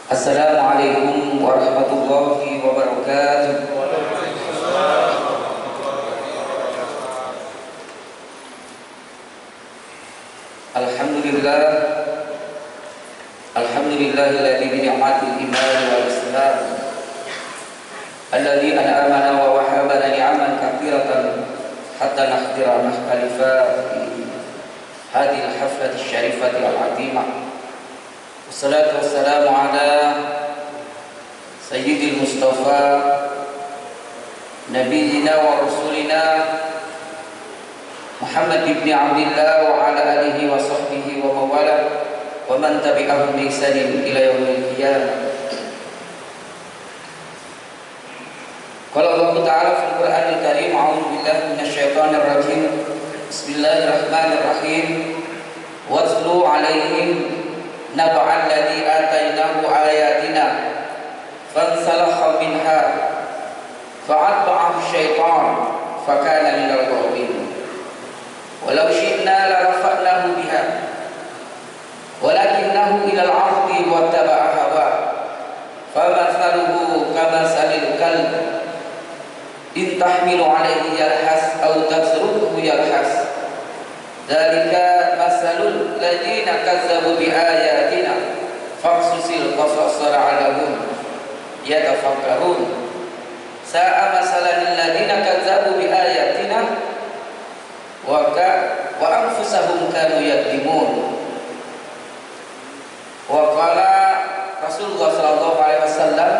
Assalamualaikum warahmatullahi wabarakatuh. Alhamdulillah, alhamdulillahilladzi bi ni'matil iman wal islam alladzi an'amana wa wahabana ni'aman katsiratan hatta nakhtira nakhtalifa fi hadhihi al-haflati asy-syarifati al-'azimah. Wassalatu wassalamu ala sayyidil mustafa nabiyina wa rasulina Muhammad ibn Abdillah wa ala alihi wa sahbihi wa mawala wa man tabi'ahum bi ihsanin ila yaumil qiyamah. Qala Allah Ta'ala fil Qur'anil Karim, a'udzu billahi minasyaitonir rajim. Bismillahirrahmanirrahim. Watlu 'alaihim naba'al ladzi atainahu ayatina fansalakha minha fa'atba'ahu syaitan fakana minal ghawin. Walau syi'na la rafa'nahu biha walakinnahu ilal 'ardi wattaba'a hawa famathaluhu kamathalil kalb in tahmilu 'alaihi yalhas aw tasrukhu yalhas dzalika masalul ladzina kazzabu bi ayatina faqsusil qasasa la'allahum yatafakkarun. Sa'a masalal ladzina kazzabu bi ayatina wa anfusahum kanu yadlimun. Wa qala Rasulullah sallallahu alaihi wasallam,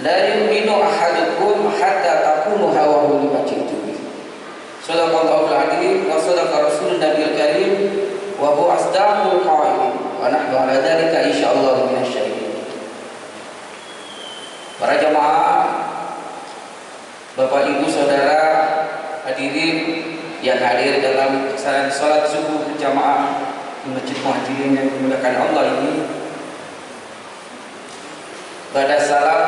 la yu'minu ahadukum hatta takunu hawahu lima jitu. Sadaqallahul adzim wa sadaqa rasulun nabiyil karim wa huwa asdaqul qailin wa nahnu ala dzalika insyaallah minasyahidin. Para jamaah, Bapak Ibu Saudara hadirin yang hadir dalam kesalahan salat subuh berjamaah di Masjid Muhajirin yang dimuliakan Allah ini, pada salam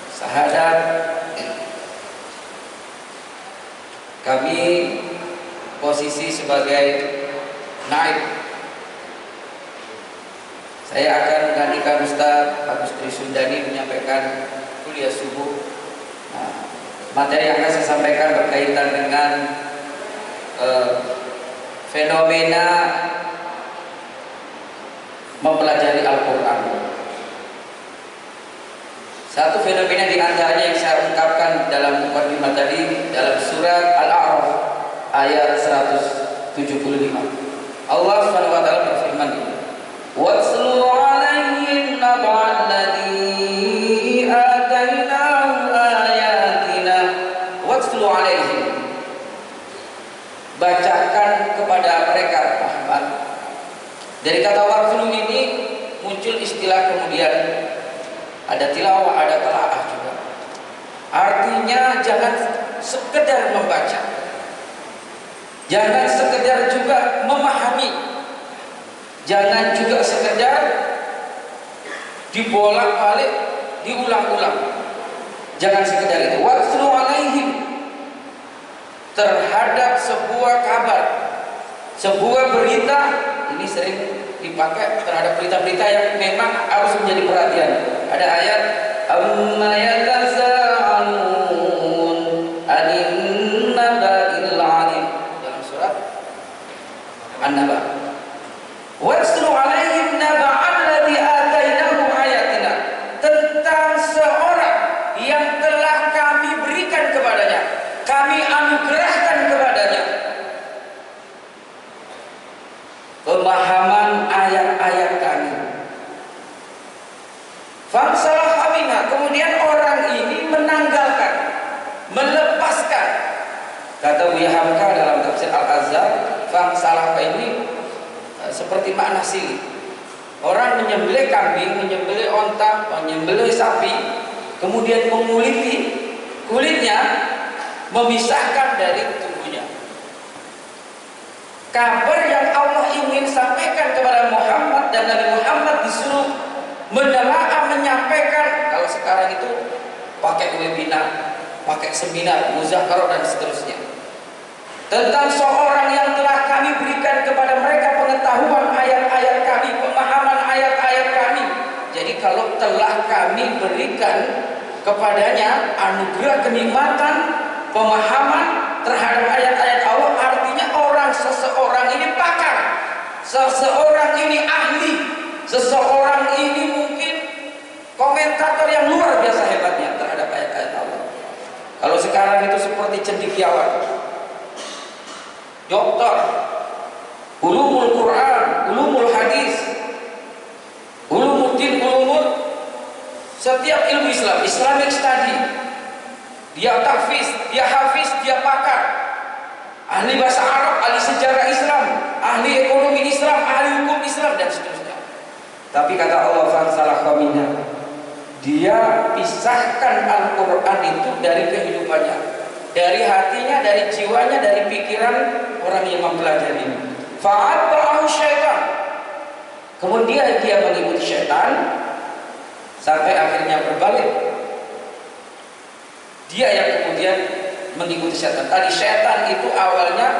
syahadat kami posisi sebagai naib. Saya akan menggantikan Ustaz Agus Trisundani menyampaikan kuliah subuh. Materi yang akan saya sampaikan berkaitan dengan fenomena mempelajari Al-Quran. Satu fenomena di antaranya yang saya ungkapkan dalam mukadimah tadi, dalam surat Al-A'raf ayat 175. Allah Subhanahu wa taala berfirman ini, "Watslu 'alaihim naba'al ladzi atainahu ayatina." Watslu 'alaihim, bacakan kepada mereka Muhammad. Dari kata watslu ini muncul istilah kemudian ada tilawah, ada telaah juga. Artinya jangan sekedar membaca, jangan sekedar juga memahami, jangan juga sekedar dibolak-balik, diulang-ulang. Jangan sekedar itu. Watslu 'alaihim, terhadap sebuah kabar, sebuah berita. Ini sering dipakai terhadap berita-berita yang memang harus menjadi perhatian. Ada ayat amma yataza'alun anin naba'il 'alim dalam surat An-Naba. Watslu 'alaihim naba'al ladzi atainahu ayatina, tentang seorang yang telah kami berikan kepadanya, kami anugerahkan kepadanya pemahaman ayat-ayat kami. Fansalakha minha, kemudian orang ini menanggalkan, melepaskan. Kata Buya Hamka dalam tafsir Al-Azhar, fansalakha ini seperti makna silih. Orang menyembelih kambing, menyembelih onta, menyembelih sapi, kemudian menguliti kulitnya, memisahkan dari tubuhnya. Kabar yang Allah ingin sampaikan kepada Muhammad, dan Nabi Muhammad disuruh menelaah, menyampaikan. Kalau sekarang itu pakai webinar, pakai seminar, muzakarah dan seterusnya, tentang seorang yang telah kami berikan kepada mereka pengetahuan ayat-ayat kami, pemahaman kami berikan kepadanya anugerah kenikmatan pemahaman terhadap ayat-ayat Allah. Artinya seseorang ini pakar, seseorang ini ahli, seseorang ini mungkin komentator yang luar biasa hebatnya terhadap ayat-ayat Allah. Kalau sekarang itu seperti cendekiawan, doktor, ulumul Quran, ulumul hadis, ulumuddin, setiap ilmu Islam, Islamic study, dia tahfiz, dia hafiz, dia pakar, ahli bahasa Arab, ahli sejarah Islam, ahli ekonomi Islam, ahli hukum Islam, dan seterusnya. Tapi kata Allah, fansalakha minha, dia pisahkan Al-Quran itu dari kehidupannya, dari hatinya, dari jiwanya, dari pikiran orang yang mempelajari ini. Fa'atba'ahu syaitan, kemudian dia mengikuti syaitan sampai akhirnya berbalik. Dia yang kemudian mengikuti syaitan. Tadi syaitan itu awalnya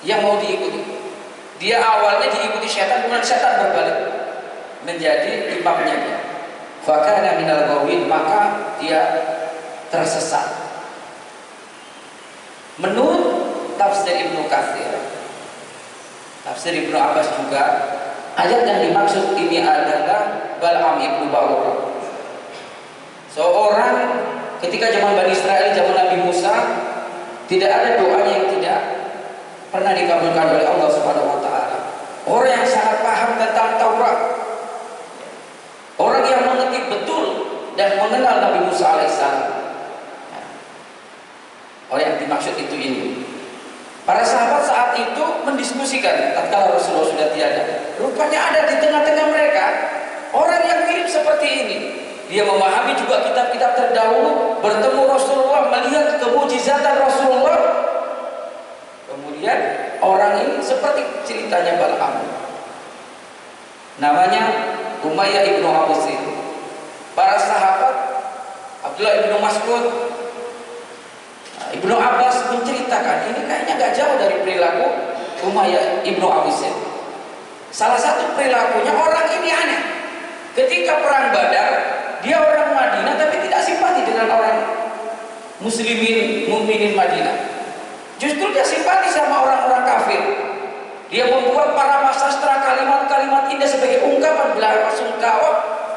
yang mau diikuti, dia awalnya diikuti syaitan, kemudian syaitan berbalik menjadi imamnya dia. Fakana minal ghawin, maka dia tersesat. Menurut tafsir Ibnu Katsir, tafsir Ibnu Abbas juga, ayat yang dimaksud ini adalah Bal'am ibnu Ba'ur. Seorang ketika zaman Bani Israel, zaman Nabi Musa, tidak ada doanya yang tidak pernah dikabulkan oleh Allah Subhanahu wa taala. Orang yang sangat paham tentang Taurat, orang yang mengerti betul dan mengenal Nabi Musa alaihissalam. Orang yang dimaksud itu ini. Para sahabat saat itu mendiskusikan tatkala Rasulullah sudah tiada. Rupanya ada di tengah-tengah mereka orang yang mirip seperti ini. Dia memahami juga kitab-kitab terdahulu, bertemu Rasulullah, melihat kemujizatan Rasulullah. Kemudian orang ini seperti ceritanya Bal'am, namanya Umayyah ibnu Abu Sir. Para sahabat Abdullah ibnu Mas'ud, Ibnu Abbas menceritakan ini kayaknya gak jauh dari perilaku Umayyah ibnu Abu Sir. Salah satu perilakunya orang ini aneh. Ketika perang Badar, dia orang Madinah tapi tidak simpati dengan orang muslimin, mukminin Madinah. Justru dia simpati sama orang-orang kafir. Dia membuat para sastra kalimat-kalimat indah sebagai ungkapan bela sungkawa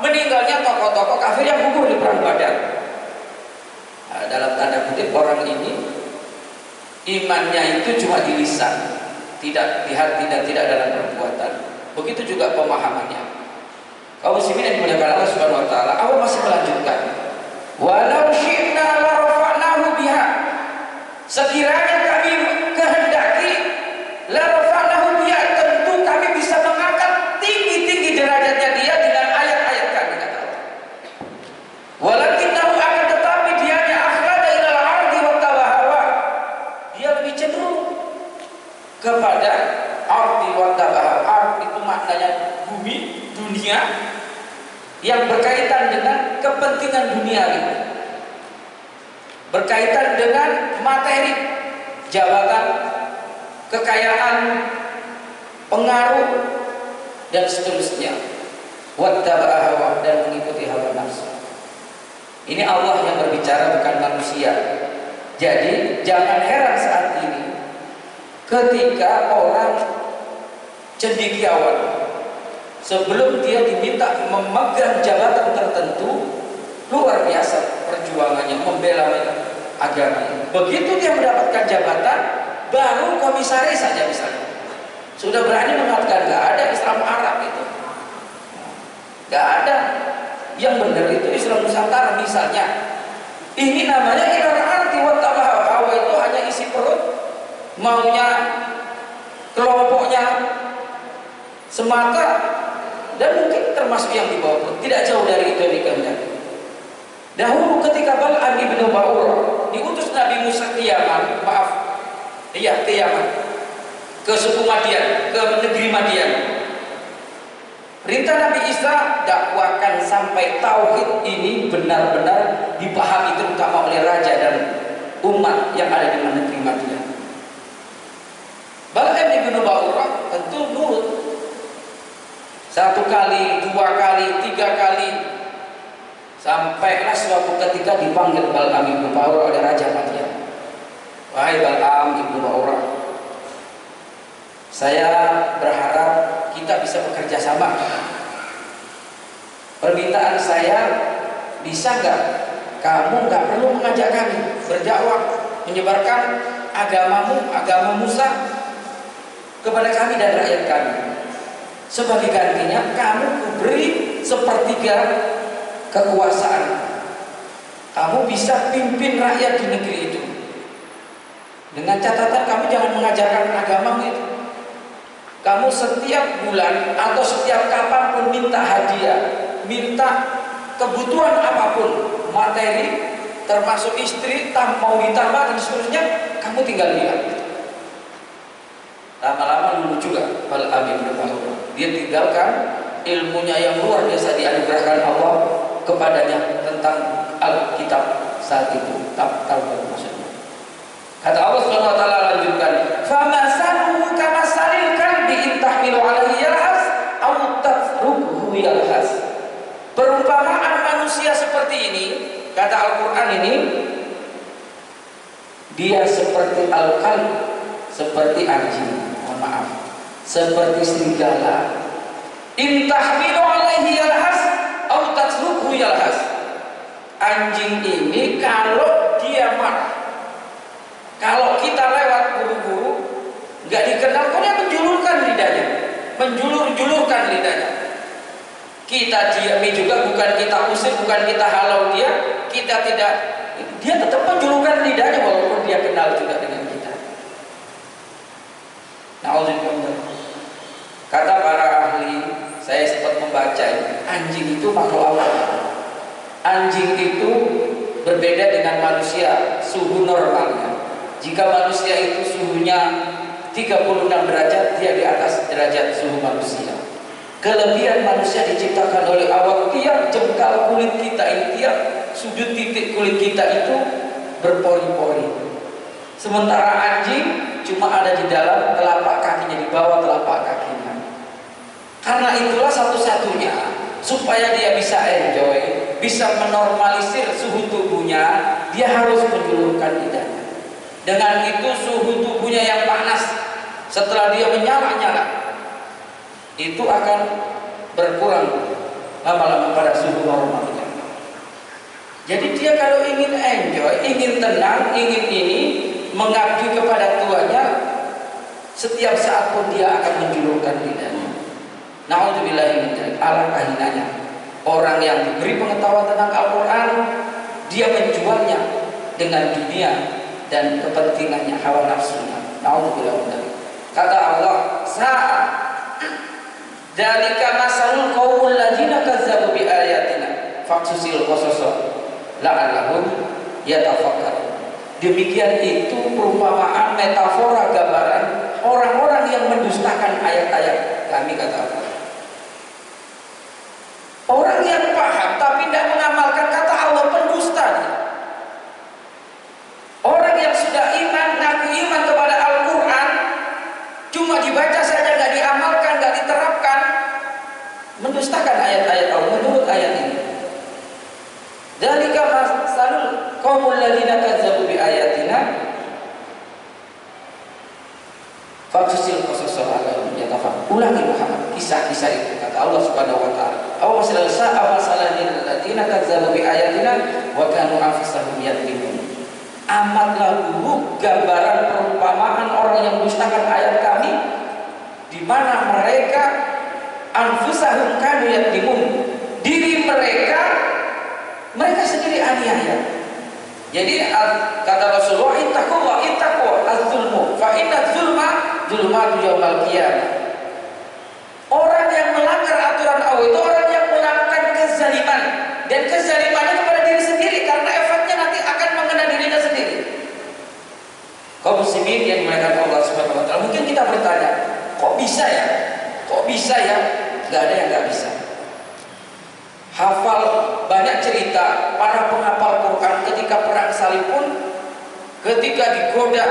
meninggalnya tokoh-tokoh kafir yang gugur di perang Badar. Nah, dalam tanda kutip, orang ini imannya itu cuma di lisan, tidak di hati dan tidak dalam perbuatan. Begitu juga pemahamannya. Kaum muslimin yang dimuliakan Allah Subhanahu wa taala, Allah masih melanjutkan. Walau syi'na la rafa'nahu biha. Sekiranya kami kehendaki, la rafa'nahu biha, tentu kami bisa mengangkat tinggi-tinggi derajatnya dia dengan ayat-ayat kami, kata Allah. Walakinnahu, akan tetapi dianya akhlada ilal ardi wa tabahawa. Dia lebih cenderung kepada ardi wa tabahawa. Ardi itu maknanya bumi, dunia, yang berkaitan dengan kepentingan duniawi, berkaitan dengan materi, jabatan, kekayaan, pengaruh, dan seterusnya. Wattaba'a hawa, dan mengikuti hawa nafsu. Ini Allah yang berbicara, bukan manusia. Jadi jangan heran saat ini ketika orang cendekiawan, sebelum dia diminta memegang jabatan tertentu, luar biasa perjuangannya membela agama. Begitu dia mendapatkan jabatan, baru komisaris saja misalnya, sudah berani mengatakan gak ada Islam Arab itu, gak ada, yang benar itu Islam Nusantara misalnya. Ini namanya ilal arti wa tabahawa. Hawa itu hanya isi perut, maunya kelompoknya semata, dan mungkin termasuk yang di bawah, tidak jauh dari itu yang dikehendaki. Dahulu ketika Bal'am ibnu Ba'ur diutus Nabi Musa ke Yaman, ke Yaman, ke suku Madian, ke negeri Madian. Perintah Nabi Isa, dakwakan sampai tauhid ini benar-benar dipahami terutama oleh raja dan umat yang ada di negeri Madian. Bal'am ibnu Ba'ur tentu nurut. 1 kali, 2 kali, 3 kali Sampailah suatu ketika dipanggil Bal'am ibnu Ba'urah oleh Raja Madian. Wahai Bal'am ibnu Ba'urah, saya berharap kita bisa bekerja sama. Permintaan saya, bisa nggak kamu nggak perlu mengajak kami berdakwah, menyebarkan agamamu, agama Musa kepada kami dan rakyat kami. Sebagai gantinya kamu beri sepertiga kekuasaan. Kamu bisa pimpin rakyat di negeri itu. Dengan catatan kamu jangan mengajarkan agamamu itu. Kamu setiap bulan atau setiap kapan pun minta hadiah, minta kebutuhan apapun, materi, termasuk istri, mau ditambah dan seterusnya, kamu tinggal lihat. Lama-lama dulu juga Bal'am ibnu Ba'urah, dia tinggalkan ilmunya yang luar biasa dianugerahkan Allah kepadanya tentang Alkitab saat itu, Taurat maksudnya. Kata Allah Subhanahu wa taala lanjutkan, "Famasaluhu kamasalil kalbi in tahmilu 'alaihi yalhas aw tatrukuhu yalhas." Perumpamaan manusia seperti ini, kata Al-Qur'an ini, dia seperti al-kalb, seperti anjing, maaf, seperti serigala. In tahmilu 'alaihi yalhas aw tatrukuhu yalhas. Anjing ini kalau dia marah, kalau kita lewat buru-buru, nggak dikenal, kok dia menjulurkan lidahnya, menjulur-julurkan lidahnya. Kita diami juga, bukan kita usir, bukan kita halau dia, kita tidak, dia tetap menjulurkan lidahnya walaupun dia kenal juga dengan kita. Na'udzubillah. Kata para ahli, saya sempat membaca ini, anjing itu makhluk Allah. Anjing itu berbeda dengan manusia suhu normalnya. Jika manusia itu suhunya 36 derajat, dia di atas derajat suhu manusia. Kelebihan manusia diciptakan oleh Allah, tiap jengkal kulit kita ini, tiap sudut titik kulit kita itu berpori-pori. Sementara anjing cuma ada di dalam telapak kakinya, di bawah telapak kakinya. Karena itulah satu-satunya supaya dia bisa enjoy, bisa menormalisir suhu tubuhnya, dia harus menjulurkan lidahnya. Dengan itu suhu tubuhnya yang panas, setelah dia menyala-nyala, itu akan berkurang lama-lama pada suhu normalnya. Jadi dia kalau ingin enjoy, ingin tenang, ingin ini, mengabdi kepada tuannya, setiap saat pun dia akan menjulurkan lidahnya. Na'udzubillah min dzalik. Alangkah hinanya orang yang diberi pengetahuan tentang Al-Quran, dia menjualnya dengan dunia dan kepentingannya, hawa nafsunya. Na'udzubillah min dzalik. Kata Allah, "Sa'a dzalika masalul qaumul ladzina kazzabu bi ayatina faqsusil qasasa la'allahum yatafakkarun." Demikian itu perumpamaan, metafora, gambaran orang-orang yang mendustakan ayat-ayat kami, kata Allah. Orang yang paham tapi tidak mengamalkan, kata Allah, pendusta. Orang yang sudah iman, ngaku iman kepada Al-Quran, cuma dibaca saja, nggak diamalkan, nggak diterapkan, mendustakan ayat-ayat Allah menurut ayat ini. Dzalika masalul qaumul ladzina kazzabu bi ayatina faqsusil qasasa la'allahum yatafakkarun. Ulangi Muhammad kisah-kisah itu, kata Allah Subhanahu wa taala. Aw masalahil ladzina kazzabu bi ayatina wa kanu anfusahum yadlimun. Amatlah dulu gambaran perumpamaan orang yang mendustakan ayat kami, di mana mereka anfusahum kanu yadlimun, diri mereka sendiri aniaya. Jadi kata Rasulullah, ittaqullah az-zulmu fa inna zulma zulmatu yaumal qiyamah. Orang yang melanggar aturan Allah itu orang yang melakukan kezaliman, dan kezalimannya kepada diri sendiri karena efeknya nanti akan mengenai dirinya sendiri. Kaum muslimin yang dimuliakan Allah Subhanahu wa taala, mungkin kita bertanya, kok bisa ya? Kok bisa ya? Gak ada yang gak bisa. Hafal banyak cerita para penghafal Quran ketika perang salib pun, ketika digoda.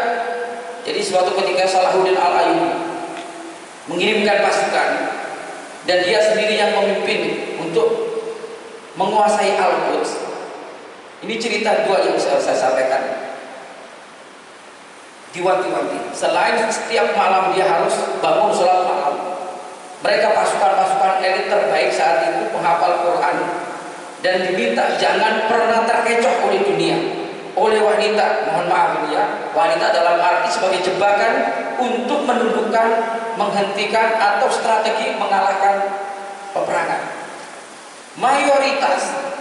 Jadi suatu ketika Salahuddin Al-Ayyubi mengirimkan pasukan dan dia sendiri yang memimpin untuk menguasai Al-Quds. Ini cerita dua yang saya sampaikan. Diwanti-wanti. Selain setiap malam dia harus bangun sholat malam, mereka pasukan-pasukan elit terbaik saat itu penghafal Quran, dan diminta jangan pernah terkecoh oleh dunia, oleh wanita. Mohon maaf ini ya, wanita dalam arti sebagai jebakan untuk menundukkan, menghentikan atau strategi mengalahkan peperangan. Mayoritas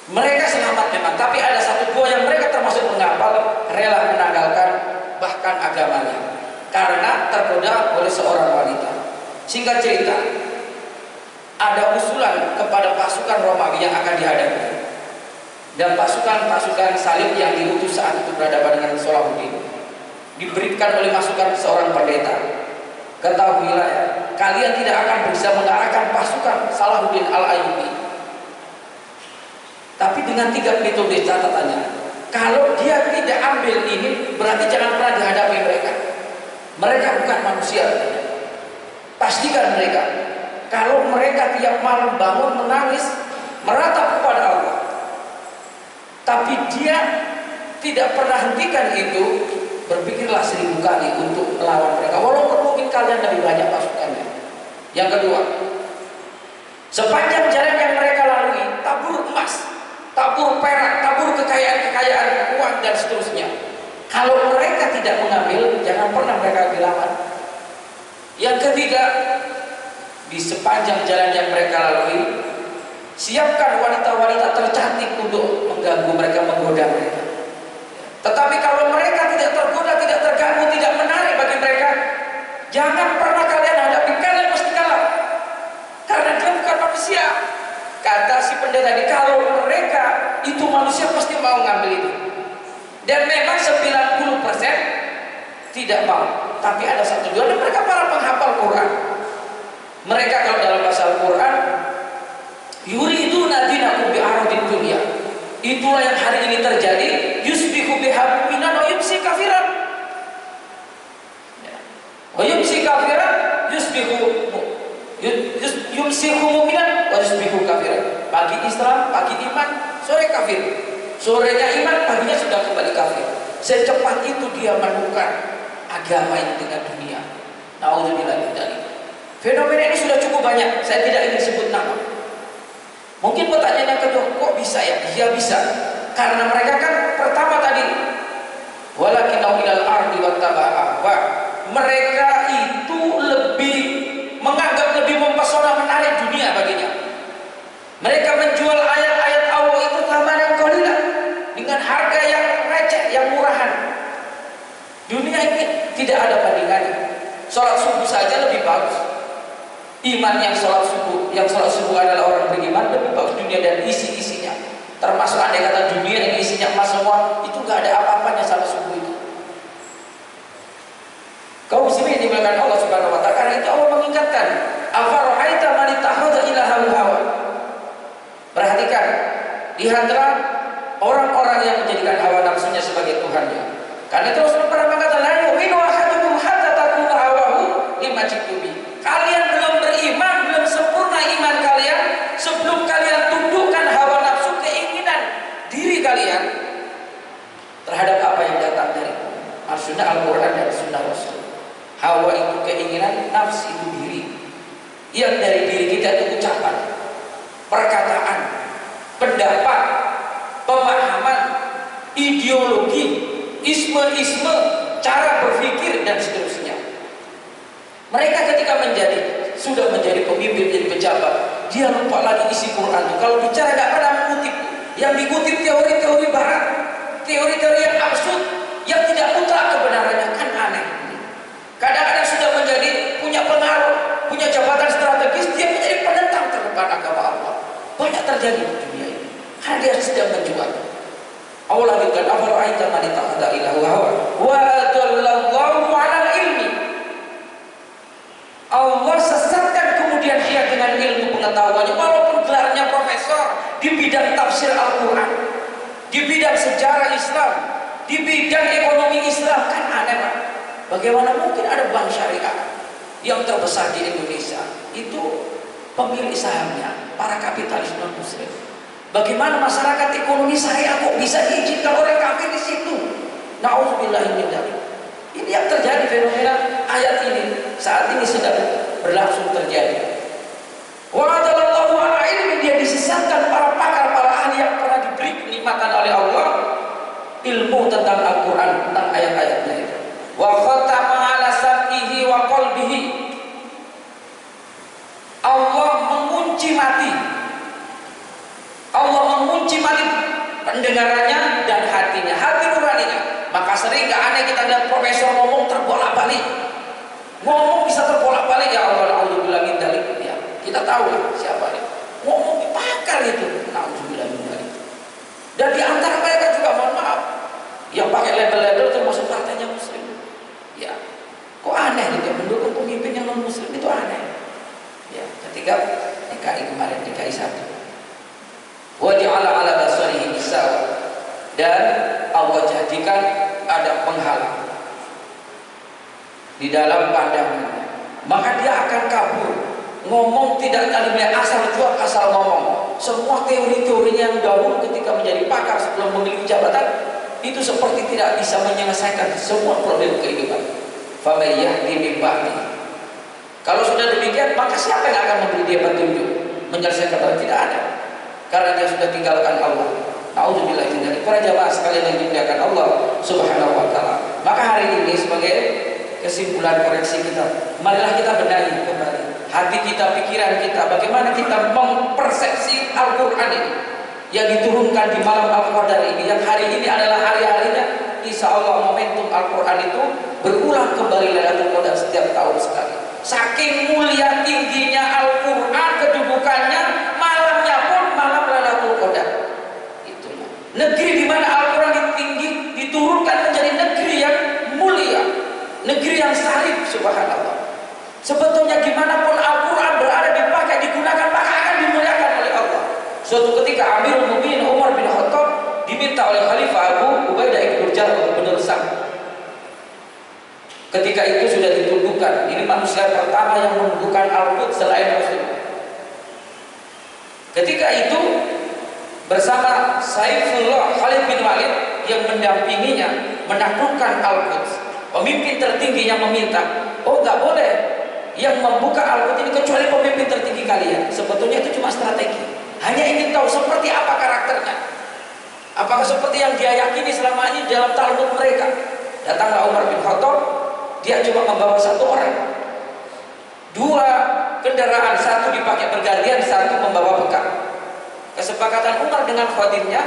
mereka selamat memang, tapi ada satu dua yang mereka termasuk menghafal rela menanggalkan bahkan agamanya karena tergoda oleh seorang wanita. Singkat cerita, ada usulan kepada pasukan Romawi yang akan dihadapi, dan pasukan-pasukan salib yang diutus saat itu berhadapan dengan Salahuddin diberikan oleh masukan seorang pendeta. Ketahuilah ya, kalian tidak akan bisa mengarahkan pasukan Salahuddin Al-Ayyubi, tapi dengan 3 metode catatannya. Kalau dia tidak ambil ini, berarti jangan pernah dihadapi mereka. Mereka bukan manusia. Pastikan mereka, kalau mereka tiap malam bangun menangis, meratap kepada Allah, tapi dia tidak pernah hentikan itu, berpikirlah 1000 kali untuk melawan mereka, walaupun mungkin kalian lebih banyak pasukannya. Yang kedua, sepanjang jalan yang mereka lalui, tabur emas, tabur perak, tabur kekayaan, uang dan seterusnya. Kalau mereka tidak mengambil, jangan pernah mereka dilawan. Yang ketiga, di sepanjang jalan yang mereka lalui, siapkan wanita-wanita tercantik untuk mengganggu mereka, menggoda mereka. Tetapi kalau mereka tidak tergoda, tidak terganggu, tidak menarik bagi mereka, jangan pernah kalian hadapi, kalian mesti kalah, karena dia bukan manusia. Kata si pendeta ini, kalau mereka itu manusia pasti mau ngambil itu. Dan memang 90% tidak mau. Tapi ada satu dua, dan mereka para penghafal Quran. Mereka kalau dalam bahasa Al-Quran, yuriduna dinakum bi'aradid dunya. Itulah yang hari ini terjadi. Yusbihu biha mu'minan wa yumsi kafiran. Wa yumsi kafiran, yumsihu mu'minan wa yusbihu kafiran. Pagi Islam, pagi iman, sore kafir. Sorenya iman, paginya sudah kembali kafir. Secepat itu dia menemukan agama ini dengan dunia. Nauzubillah min dzalik. Fenomena ini sudah cukup banyak, saya tidak ingin sebut nama. Mungkin pertanyaan yang kedua, kok bisa ya? Ya bisa, karena mereka kan pertama tadi, walakinau ilal ardi wattaba'a. Mereka itu lebih menganggap lebih mempesona, menarik dunia baginya. Mereka menjual ayat-ayat Allah itu thamanan qalilan, dengan harga yang receh, yang murahan. Dunia ini tidak ada bandingannya. Sholat subuh saja lebih bagus. Iman yang sholat subuh adalah orang beriman, lebih bagus dunia dan isi-isinya. Termasuk andai kata dunia yang isinya emas semua, itu nggak ada apa-apanya sama subuh itu. Kaum muslimin dimuliakan Allah Subhanahu wa taala. Karena itu Allah mengingatkan, afara'aita man ittakhadha ilahahu hawa. Perhatikan, lihatlah orang-orang yang menjadikan hawa nafsunya sebagai Tuhannya. Karena itu Rasulullah pernah mengatakan, la yu'minu ahadukum hatta takuna hawahu lima jikubi. Kalian belum beriman, belum sempurna iman kalian sebelum kalian tundukkan hawa nafsu, keinginan diri kalian terhadap apa yang datang dari sunnah Al-Quran dan sunnah Rasul. Hawa itu keinginan, nafsu itu diri. Yang dari diri kita itu ucapan, perkataan, pendapat, pemahaman, ideologi, isme-isme, cara berpikir dan seterusnya. Mereka ketika sudah menjadi pemimpin, menjadi pejabat, dia lupa lagi isi Quran itu. Kalau bicara nggak pernah mengutip, yang dikutip teori-teori barat, teori-teori yang absurd, yang tidak mutlak kebenarannya, kan aneh. Kadang-kadang sudah punya pengaruh, punya jabatan strategis, dia menjadi penentang terhadap agama Allah. Banyak terjadi di dunia ini, karena dia sedang menjual. Allah lanjutkan, afara'aita man ittakhadha ilahahu hawa wa adallallahu 'ala ilmi. Allah sesatkan kemudian dia dengan ilmu pengetahuannya, walaupun gelarnya profesor di bidang tafsir Al-Quran, di bidang sejarah Islam, di bidang ekonomi Islam. Kan aneh Pak, bagaimana mungkin ada bank syariah yang terbesar di Indonesia itu pemilik sahamnya, para kapitalis non muslim. Bagaimana masyarakat ekonomi syariah kok bisa diizinkan orang kafir di situ? Nauzubillahi min dzalik. Ini yang terjadi fenomena ayat ini saat ini sedang berlangsung terjadi. Wa'adallahu ala ilmi, dia disesatkan para pakar, para ahli yang pernah diberi kenikmatan oleh Allah ilmu tentang Al-Quran, tentang ayat-ayatnya itu. Wa khatama ala sam'ihi wa qalbihi, Allah mengunci mati, Allah mengunci mati pendengarannya dan hatinya, hati nuraninya. Maka sering gak aneh kita lihat profesor ngomong terbolak-balik, ngomong bisa terbolak-balik. Ya Allah, na'udzubillah min dzalik. Ya, kita tahu siapa dia, ngomong dipakar itu, na'udzubillah min dzalik. Dan di antara mereka juga, mohon maaf, yang pakai label-label termasuk partainya muslim. Ya, kok aneh gitu, mendukung pemimpin yang non muslim itu aneh. Ya, ketika DKI kemarin, DKI 1, wa ja'ala ala basarihi isawa, dan Allah jadikan ada penghalang di dalam pandangannya, maka dia akan kabur. Ngomong tidak kalimnya, asal jual asal ngomong. Semua teori-teorinya yang dahulu ketika menjadi pakar sebelum memiliki jabatan itu seperti tidak bisa menyelesaikan semua problem kehidupan. Faman yahdi min ba'di. Kalau sudah demikian, maka siapa yang akan memberi dia petunjuk menyelesaikan problem? Tidak ada, karena dia sudah tinggalkan Allah. Nauzubillahi min dzalik. Para jamaah sekalian yang dimuliakan Allah Subhanahu wa taala. Maka hari ini sebagai kesimpulan koreksi kita, marilah kita benahi kembali hati kita, pikiran kita, bagaimana kita mempersepsi Al-Qur'an ini yang diturunkan di malam Al-Qadar ini, yang hari ini adalah hari-harinya. Insya Allah momentum Al-Qur'an itu berulang kembali Lailatul Qadar setiap tahun sekali. Saking mulia tingginya Al-Qur'an, kedudukannya, malamnya pun malam Lailatul Qadar. Negeri di mana Al-Quran tinggi diturunkan menjadi negeri yang mulia, negeri yang syarif, subhanallah. Sebetulnya gimana pun Al-Quran berada, dipakai, digunakan, maka akan dimuliakan oleh Allah. Suatu ketika Amirul Mukminin Umar bin Khattab diminta oleh Khalifah Abu Ubaidah ibn Jarrah untuk meneruskan. Ketika itu sudah ditundukkan, ini manusia pertama yang menundukkan Al-Quds selain Muslim. Ketika itu bersama Saifullah Khalid bin Walid yang mendampinginya menaklukkan Al-Quds, pemimpin tertingginya meminta, oh nggak boleh yang membuka Al-Quds ini kecuali pemimpin tertinggi kalian. Sebetulnya itu cuma strategi, hanya ingin tahu seperti apa karakternya, apakah seperti yang dia yakini selama ini dalam Talmud mereka. Datanglah Umar bin Khattab, dia cuma membawa satu orang, 2 kendaraan, satu dipakai bergantian, satu membawa bekal. Kesepakatan Umar dengan khadirnya,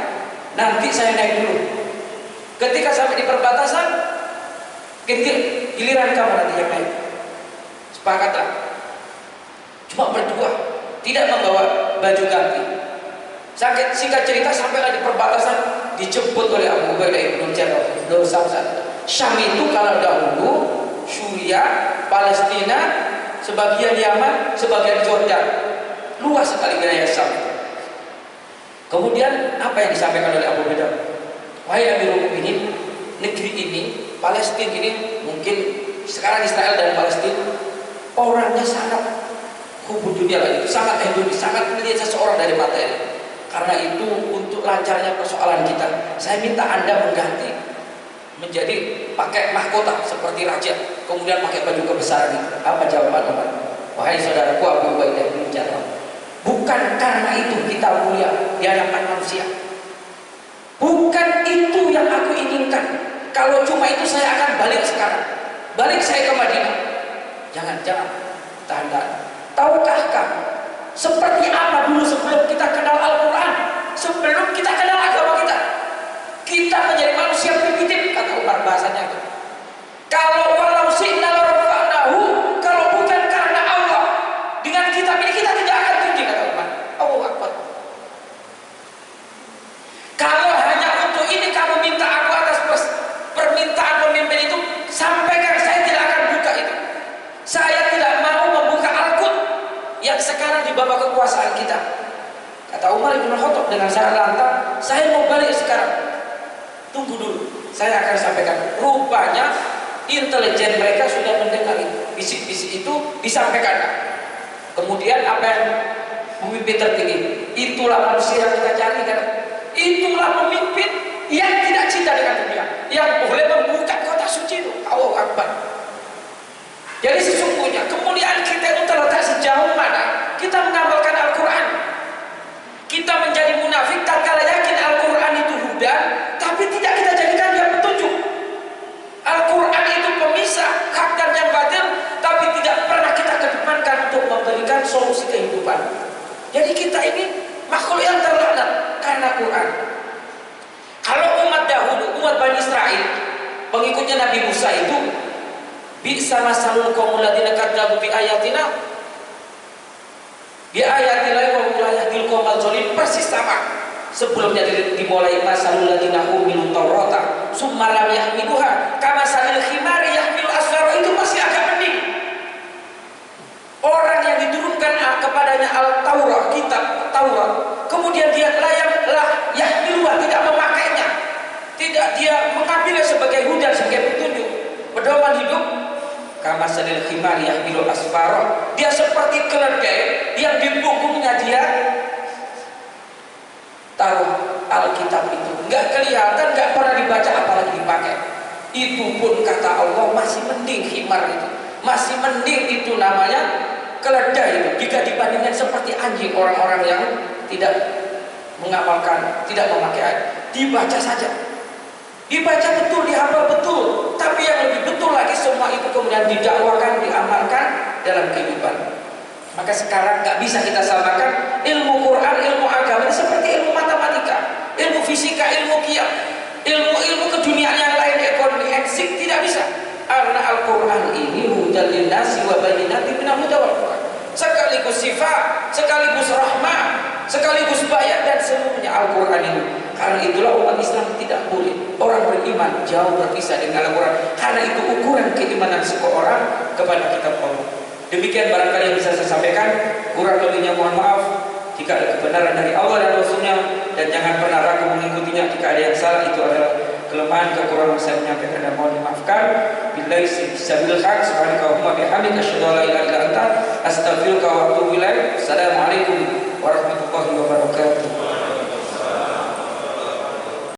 nanti saya naik dulu. Ketika sampai di perbatasan, giliran kamu nanti yang naik. Sepakatlah. Cuma berdua, tidak membawa baju ganti. Singkat cerita, sampailah di perbatasan, dijemput oleh Abu Ubaidah ibn Jarrah. Syam itu kalau dahulu Syria, Palestina, sebagian Yaman, sebagian Jordan, luas sekali wilayah Syam. Kemudian apa yang disampaikan oleh Abu Ubaidah? Wahai Amirul Mukminin, negeri ini, Palestina ini, mungkin sekarang Israel dan Palestina, orangnya sangat hubung dunia lagi, sangat hedonis, sangat melihat seseorang dari materi. Karena itu untuk lancarnya persoalan kita, saya minta Anda mengganti menjadi pakai mahkota seperti raja, kemudian pakai baju kebesaran itu. Apa jawaban Umar? Wahai saudaraku Abu Ubaidah bin Jarrah, bukan karena itu kita mulia di hadapan manusia. Bukan itu yang aku inginkan. Kalau cuma itu saya akan balik sekarang. Balik saya ke Madinah. Jangan. Tahan. Tahukah kamu seperti apa dulu sebelum kita kenal Al-Quran, sebelum kita kenal agama kita? Kita menjadi manusia primitif, kata Umar bahasanya itu. Kalau walau syi'na la rafa'nahu, kalau bukan karena Allah dengan kitab ini, kita tidak akan tinggi, kata Umar. Allahu Akbar. Kalau hanya untuk ini kamu minta aku atas permintaan pemimpin itu, sampaikan, saya tidak akan buka itu. Saya tidak mau membuka Al-Quds yang sekarang di bawah kekuasaan kita. Kata Umar bin Khattab dengan sangat lantang, saya mau balik sekarang. Tunggu dulu, saya akan sampaikan. Rupanya intelijen mereka sudah mendengar bisik-bisik itu disampaikan. Kemudian apa yang pemimpin tertinggi? Itulah manusia yang kita cari kan. Itulah pemimpin yang tidak cinta dengan dunia, yang boleh membuka kota suci itu. Allahu Akbar. Jadi sesungguhnya kemuliaan kita itu terletak sejauh mana kita mengamalkan Al-Quran. Kita menjadi munafik tatkala yakin Al-Quran itu huda, tapi tidak kita jadikan dia petunjuk. Al-Quran itu pemisah hak dan yang batil, tapi tidak pernah kita kedepankan untuk memberikan solusi kehidupan. Jadi kita ini makhluk yang terlaknat karena Quran. Kalau umat dahulu, umat Bani Israel, pengikutnya Nabi Musa itu, bi'sa masalul qaumul ladzina kadzabu bi ayatina wa hum la yahdil qaumal zalimin, persis sama. Sebelumnya dimulai masalul ladzina humilu taurata summa lam yahmiluha kama salil khimari yahmilu asfara, itu masih agak mending. Orang yang diturunkan kepadanya Al-Taurat, kitab Taurat, kemudian dia lah yahmiluha, tidak memakainya, tidak dia mengambilnya sebagai hudan, sebagai petunjuk, pedoman hidup. Kama salil khimari yahmilu asfara, dia seperti keledai yang di punggungnya dia taruh Alkitab itu, nggak kelihatan, nggak pernah dibaca, apalagi dipakai. Itu pun kata Allah masih mending khimar itu, masih mending itu namanya keledai itu, jika dibandingkan seperti anjing orang-orang yang tidak mengamalkan, tidak memakai ayat. Dibaca saja, dibaca betul, dihafal betul, tapi yang lebih betul lagi semua itu kemudian didakwakan, diamalkan dalam kehidupan. Maka sekarang nggak bisa kita samakan ilmu Quran, ilmu agama ini seperti ilmu matematika, ilmu fisika, ilmu kimia, ilmu keduniaan yang lain, ekonomi, eksik, tidak bisa. Karena Al-Quran ini hudal linnasi wa bayyinatin minal huda wal furqan, sekaligus sifat, sekaligus rahmah, sekaligus bayat, dan seluruhnya Al-Quran ini. Karena itulah umat Islam tidak boleh orang beriman jauh berpisah dengan Al-Quran, karena itu ukuran keimanan seseorang kepada kitab Allah. Demikian barangkali yang bisa saya sampaikan, kurang lebihnya mohon maaf jika ada kebenaran dari Allah dan Rasulnya, dan jangan pernah ragu mengikutinya. Jika ada yang salah, itu adalah kelemahan, kekurangan saya menyampaikan, dan mohon dimaafkan. Billahi sabil haq, subhanakallahumma bihamdika asyhadu an la ilaha illa anta astaghfiruka wa atubu ilaik. Assalamualaikum warahmatullahi wabarakatuh.